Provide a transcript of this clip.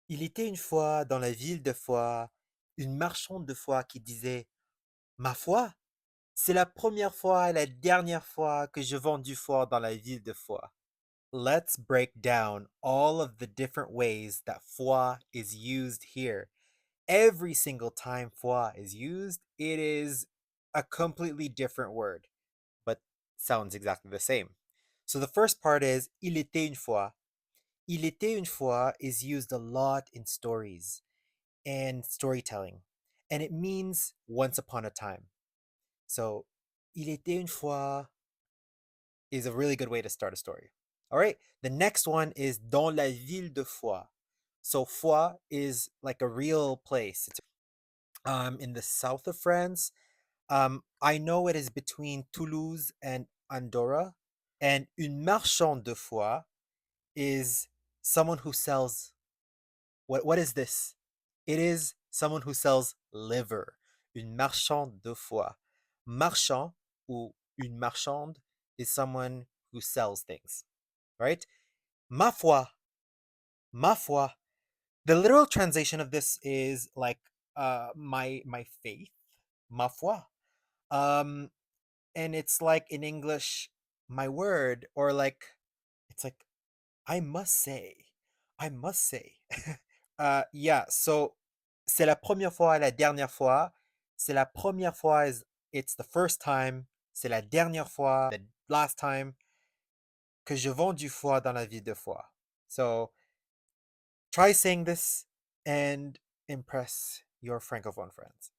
Il était une fois dans la ville de Foix une marchande de foie qui disait: Ma foi, c'est la première fois et la dernière fois que je vends du foie dans la ville de Foix. Let's break down all of the different ways that foi is used here. Every single time foi is used, it is a completely different word, but sounds exactly the same. So the first part is il était une fois. Il était une fois is used a lot in stories and storytelling, and it means once upon a time. So, il était une fois is a really good way to start a story. All right, the next one is dans la ville de Foix. So, Foix is like a real place. It's in the south of France. I know it is between Toulouse and Andorra. And une marchande de foie is someone who sells what is this? It is someone who sells liver. Une marchande de foie. Marchand ou une marchande is someone who sells things, right? Ma foi, ma foi. The literal translation of this is like my faith, ma foi. Um and it's like in English my word, or like it's like I must say. I must say. Yeah, so c'est la première fois et la dernière fois. C'est la première fois is it's the first time. C'est la dernière fois, the last time que je vends du foie dans la ville de Foix. So try saying this and impress your francophone friends.